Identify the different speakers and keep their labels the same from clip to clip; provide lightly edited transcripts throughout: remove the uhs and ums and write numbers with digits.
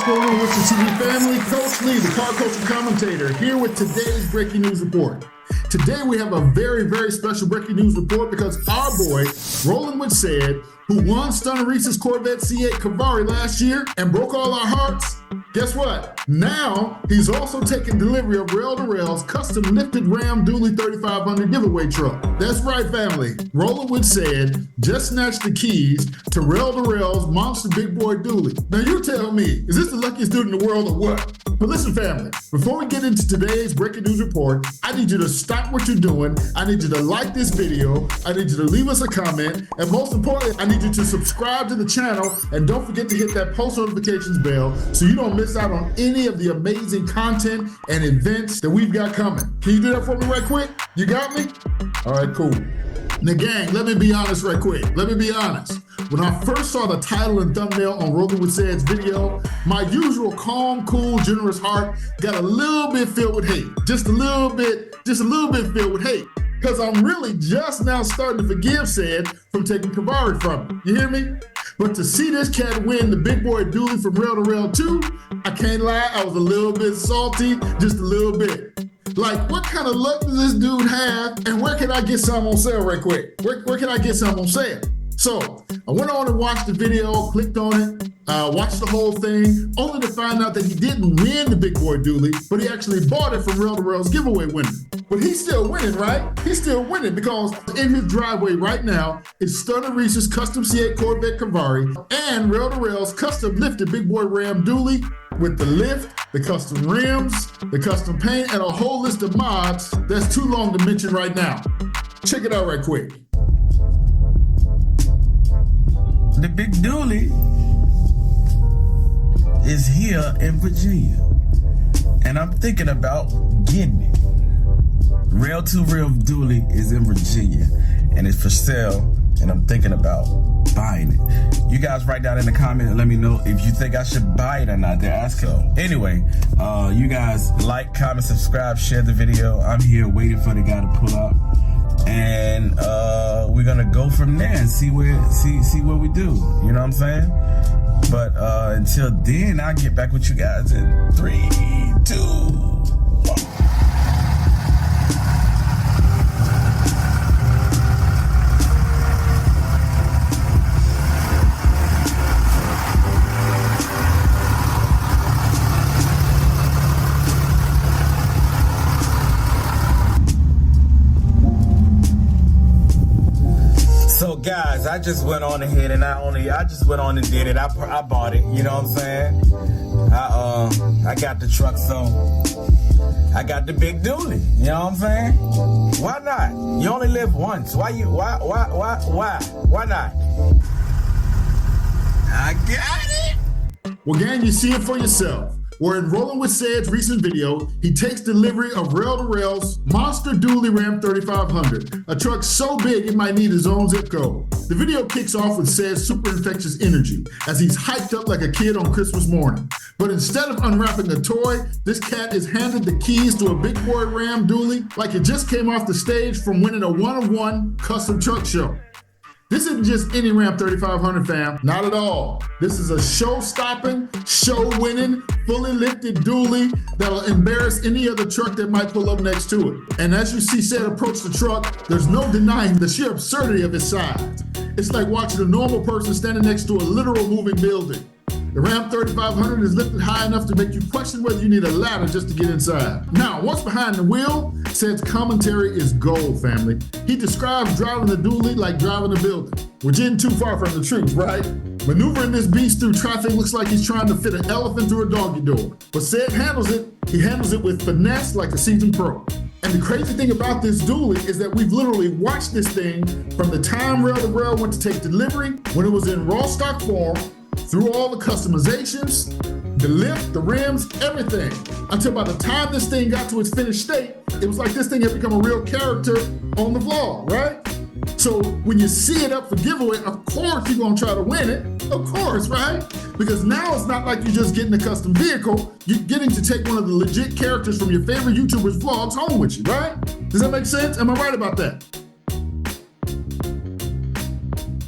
Speaker 1: Rolling Wit Ced family, Coach Lee, the car coach and commentator, here with today's breaking news report. Today we have a very, very special breaking news report because our boy, Rolling Wit Ced, who won Stunna Reese's Corvette C8 Cavari last year and broke all our hearts, guess what? Now he's also taking delivery of Rell To Real's custom lifted Ram Dually 3500 giveaway truck. That's right, family. Rolling Wit Ced just snatched the keys to Rell To Real's monster big boy dually. Now you tell me, is this the luckiest dude in the world or what? But listen, family, before we get into today's breaking news report, I need you to stop what you're doing. I need you to like this video. I need you to leave us a comment. And most importantly, I need you to subscribe to the channel and don't forget to hit that post notifications bell so you don't miss out on any of the amazing content and events that we've got coming. Can you do that for me right quick? You got me? All right, cool. Now, gang, let me be honest right quick. Let me be honest. When I first saw the title and thumbnail on Rolling Wit Ced's video, my usual calm, cool, generous heart got a little bit filled with hate. Just a little bit filled with hate. Because I'm really just now starting to forgive Ced from taking Cavari from him. You hear me? But to see this cat win the big boy dually from Rell To Real 2, I can't lie, I was a little bit salty, just a little bit. Like, what kind of luck does this dude have? And where can I get some on sale right quick? Where can I get some on sale? So I went on and watched the video, clicked on it, watched the whole thing, only to find out that he didn't win the big boy dually, but he actually bought it from Rell To Real's giveaway winner. But he's still winning, right? He's still winning because in his driveway right now is Stunna Reese's custom C8 Corvette Cavari and Rell To Real's custom lifted big boy Ram dually with the lift, the custom rims, the custom paint, and a whole list of mods that's too long to mention right now. Check it out right quick.
Speaker 2: The big dually is here in Virginia, and I'm thinking about getting it. Rell To Real dually is in Virginia, and it's for sale, and I'm thinking about buying it. You guys write down in the comment and let me know if you think I should buy it or not. They're asking. Anyway, you guys like, comment, subscribe, share the video. I'm here waiting for the guy to pull up, and we're gonna go from there and see what we do. You know what I'm saying? But until then, I'll get back with you guys in 3, 2, 1. So guys, I just went on ahead and I just went on and did it. I bought it, you know what I'm saying? I got the truck, so I got the big dually, you know what I'm saying? Why not? You only live once. Why not? I got it.
Speaker 1: Well, gang, you see it for yourself. Where in Rolling Wit Ced's recent video, he takes delivery of Rell To Real's monster dually Ram 3500, a truck so big it might need his own zip code. The video kicks off with Ced's super infectious energy as he's hyped up like a kid on Christmas morning. But instead of unwrapping a toy, this cat is handed the keys to a big boy Ram dually like it just came off the stage from winning a one-of-one custom truck show. This isn't just any Ram 3500, fam. Not at all. This is a show-stopping, show-winning, fully lifted dually that'll embarrass any other truck that might pull up next to it. And as you see Ced approach the truck, there's no denying the sheer absurdity of its size. It's like watching a normal person standing next to a literal moving building. The Ram 3500 is lifted high enough to make you question whether you need a ladder just to get inside. Now, once behind the wheel, Ced's commentary is gold, family. He describes driving the dually like driving a building, which isn't too far from the truth, right? Maneuvering this beast through traffic looks like he's trying to fit an elephant through a doggy door. But Ced handles it. He handles it with finesse like a seasoned pro. And the crazy thing about this dually is that we've literally watched this thing from the time Rell To Real went to take delivery, when it was in raw stock form, through all the customizations, the lift, the rims, everything. Until by the time this thing got to its finished state, it was like this thing had become a real character on the vlog, right? So when you see it up for giveaway, of course you're gonna try to win it. Of course, right? Because now it's not like you're just getting a custom vehicle, you're getting to take one of the legit characters from your favorite YouTuber's vlogs home with you, right? Does that make sense? Am I right about that?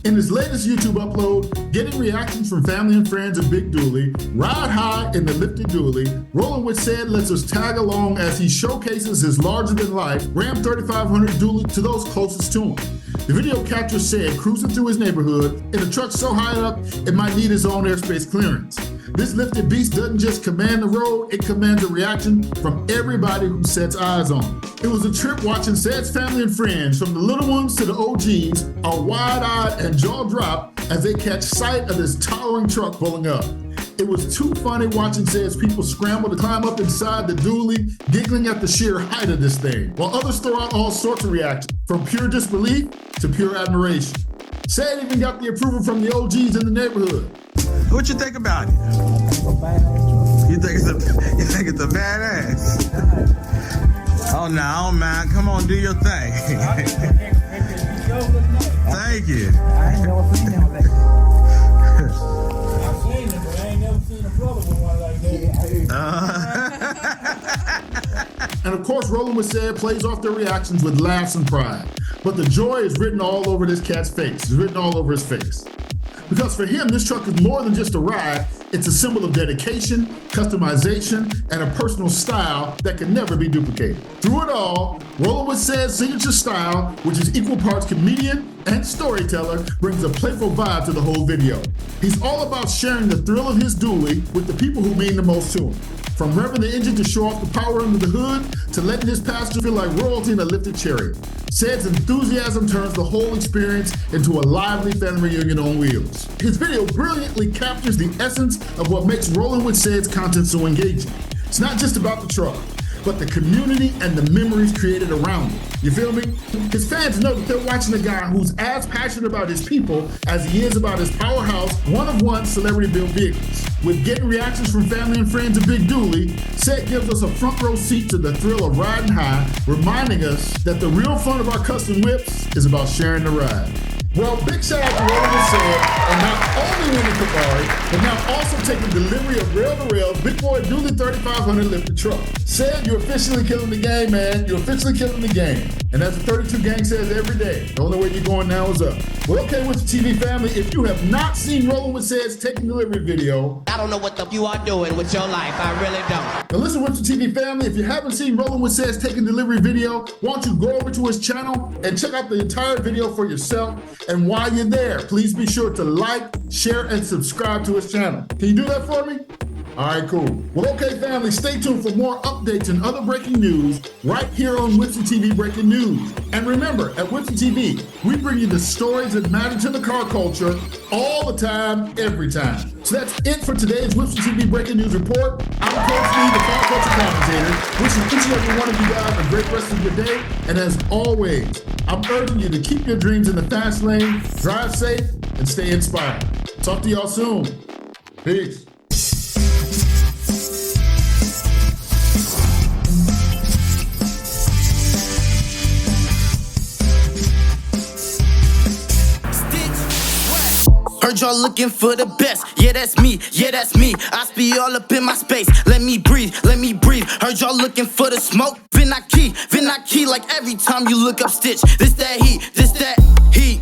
Speaker 1: In his latest YouTube upload, getting reactions from family and friends of Big Dooley, Ride High in the Lifted Dooley, Rolling Wit Ced lets us tag along as he showcases his larger-than-life Ram 3500 Dooley to those closest to him. The video captures Ced cruising through his neighborhood in a truck so high up it might need his own airspace clearance. This lifted beast doesn't just command the road, it commands a reaction from everybody who sets eyes on it. It was a trip watching Ced's family and friends, from the little ones to the OGs, are wide-eyed and jaw-dropped as they catch sight of this towering truck pulling up. It was too funny watching Ced's people scramble to climb up inside the Dooley, giggling at the sheer height of this thing, while others throw out all sorts of reactions, from pure disbelief to pure admiration. Ced even got the approval from the OGs in the neighborhood.
Speaker 2: What you think about it? You think it's a badass? Oh no, I don't mind. Come on, do your thing. Thank you.
Speaker 3: I ain't never seen him like that. I've seen him, but I ain't never seen a brother with one like that.
Speaker 1: And of course, Rolling Wit Ced plays off their reactions with laughs and pride. But the joy is written all over this cat's face. It's written all over his face. Because for him, this truck is more than just a ride. It's a symbol of dedication, customization, and a personal style that can never be duplicated. Through it all, Rolling Wit Ced's signature style, which is equal parts comedian and storyteller, brings a playful vibe to the whole video. He's all about sharing the thrill of his dually with the people who mean the most to him. From revving the engine to show off the power under the hood, to letting his passenger feel like royalty in a lifted chariot. Ced's enthusiasm turns the whole experience into a lively family reunion on wheels. His video brilliantly captures the essence of what makes Rolling Wit Ced's content so engaging. It's not just about the truck, but the community and the memories created around it. You feel me? His fans know that they're watching a guy who's as passionate about his people as he is about his powerhouse, one-of-one celebrity-built vehicles. With getting reactions from family and friends of Big Dooley, Ced gives us a front row seat to the thrill of riding high, reminding us that the real fun of our custom whips is about sharing the ride. Well, big shout out to Rolling Wit Ced, and not only winning Cavari, but now also taking delivery of Rell To Real Big Boy Dooley 3500 lifted truck. Ced, you're officially killing the game, man. You're officially killing the game. And as the 32 gang says every day, the only way you're going now is up. Well, okay, with the TV family, if you have not seen Rolling Wit Ced's taking delivery video,
Speaker 4: I don't know what the you are doing with your life. I really don't.
Speaker 1: now listen, with the TV family, if you haven't seen Rolling Wit Ced's taking delivery video, why don't you go over to his channel and check out the entire video for yourself. And while you're there, please be sure to like, share, and subscribe to his channel. Can you do that for me? All right, cool. Well, okay, family, stay tuned for more updates and other breaking news right here on Wit Ced TV Breaking News. And remember, at Wit Ced TV, we bring you the stories that matter to the car culture all the time, every time. So that's it for today's Wit Ced TV Breaking News Report. I'm Coach Lee, the car culture commentator, wishing each and every one of you guys a great rest of your day. And as always, I'm urging you to keep your dreams in the fast lane, drive safe, and stay inspired. Talk to y'all soon. Peace.
Speaker 5: Heard y'all looking for the best. Yeah, that's me. Yeah, that's me. I speed all up in my space. Let me breathe. Let me breathe. Heard y'all looking for the smoke. Vin I key. Like every time you look up Stitch. This that heat.